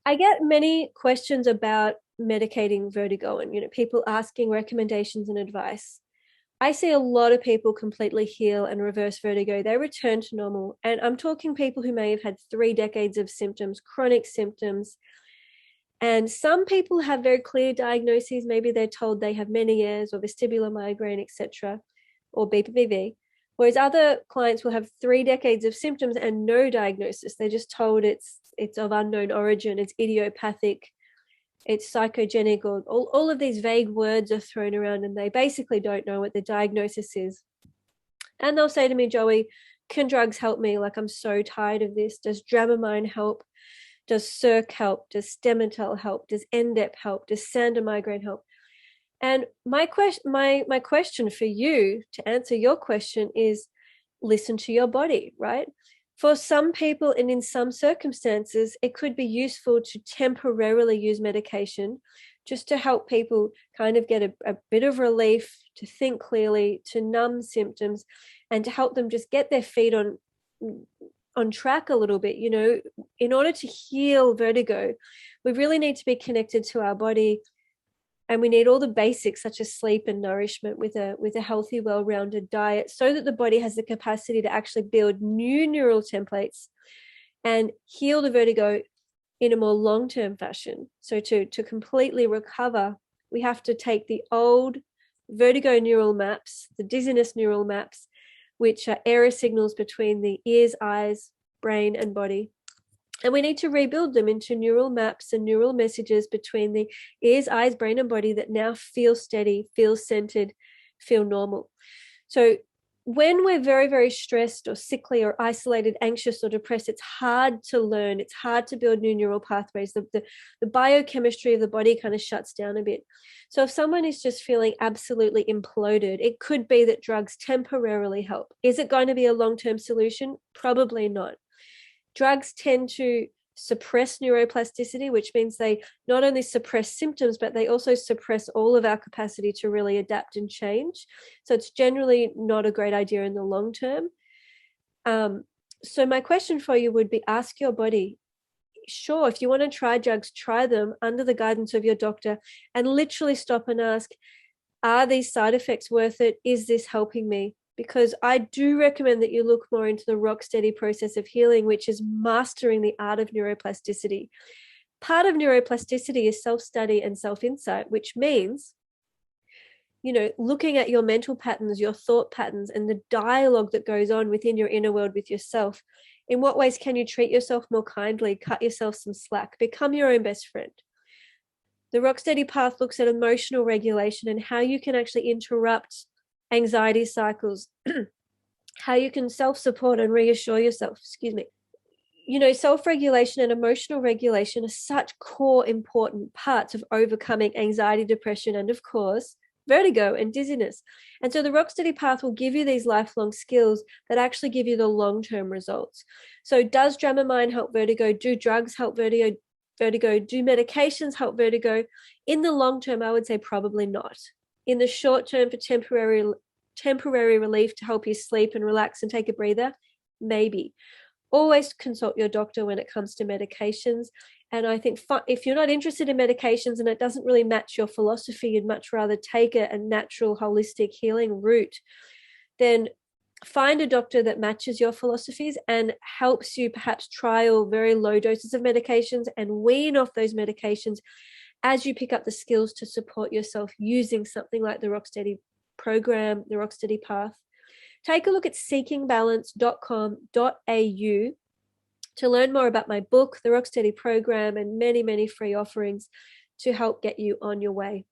I get many questions about medicating vertigo and, people asking recommendations and advice. I see a lot of people completely heal and reverse vertigo. They return to normal. And I'm talking people who may have had 3 decades of symptoms, chronic symptoms. And some people have very clear diagnoses. Maybe they're told they have Meniere's or vestibular migraine, etc., or BPPV. Whereas other clients will have 3 decades of symptoms and no diagnosis. They're just told it's of unknown origin, it's idiopathic, it's psychogenic, or all of these vague words are thrown around, and they basically don't know what the diagnosis is. And they'll say to me, Joey, can drugs help me? Like, I'm so tired of this. Does Dramamine help? Does Serc help? Does Stemetil help? Does Endep help? Does Sandomigran help? And my question for you to answer your question is, listen to your body, right? For some people and in some circumstances, it could be useful to temporarily use medication just to help people kind of get a bit of relief, to think clearly, to numb symptoms, and to help them just get their feet on track a little bit. In order to heal vertigo, we really need to be connected to our body, and we need all the basics such as sleep and nourishment with a healthy, well-rounded diet, so that the body has the capacity to actually build new neural templates and heal the vertigo in a more long-term fashion. So to completely recover, we have to take the old vertigo neural maps, the dizziness neural maps, which are error signals between the ears, eyes, brain, and body. And we need to rebuild them into neural maps and neural messages between the ears, eyes, brain, and body that now feel steady, feel centered, feel normal. So when we're very, very stressed or sickly or isolated, anxious or depressed, it's hard to learn. It's hard to build new neural pathways. The biochemistry of the body kind of shuts down a bit. So if someone is just feeling absolutely imploded, it could be that drugs temporarily help. Is it going to be a long-term solution? Probably not. Drugs tend to suppress neuroplasticity, which means they not only suppress symptoms, but they also suppress all of our capacity to really adapt and change. So it's generally not a great idea in the long term. So my question for you would be, ask your body. Sure, if you want to try drugs, try them under the guidance of your doctor, and literally stop and ask, are these side effects worth it? Is this helping me? Because I do recommend that you look more into the rock steady process of healing, which is mastering the art of neuroplasticity. Part of neuroplasticity is self-study and self-insight, which means, looking at your mental patterns, your thought patterns, and the dialogue that goes on within your inner world with yourself. In what ways can you treat yourself more kindly, cut yourself some slack, become your own best friend? The rock steady path looks at emotional regulation and how you can actually interrupt anxiety cycles, how you can self-support and reassure yourself, self-regulation and emotional regulation are such core important parts of overcoming anxiety, depression, and of course, vertigo and dizziness. And so the rock steady path will give you these lifelong skills that actually give you the long-term results. So does Dramamine help vertigo? Do drugs help vertigo? Do medications help vertigo? In the long term, I would say probably not. In the short term, for temporary relief to help you sleep and relax and take a breather, maybe. Always consult your doctor when it comes to medications. And I think if you're not interested in medications and it doesn't really match your philosophy, you'd much rather take a natural, holistic healing route, then find a doctor that matches your philosophies and helps you perhaps trial very low doses of medications and wean off those medications as you pick up the skills to support yourself using something like the Rocksteady program, the Rocksteady path. Take a look at seekingbalance.com.au to learn more about my book, the Rocksteady program, and many, many free offerings to help get you on your way.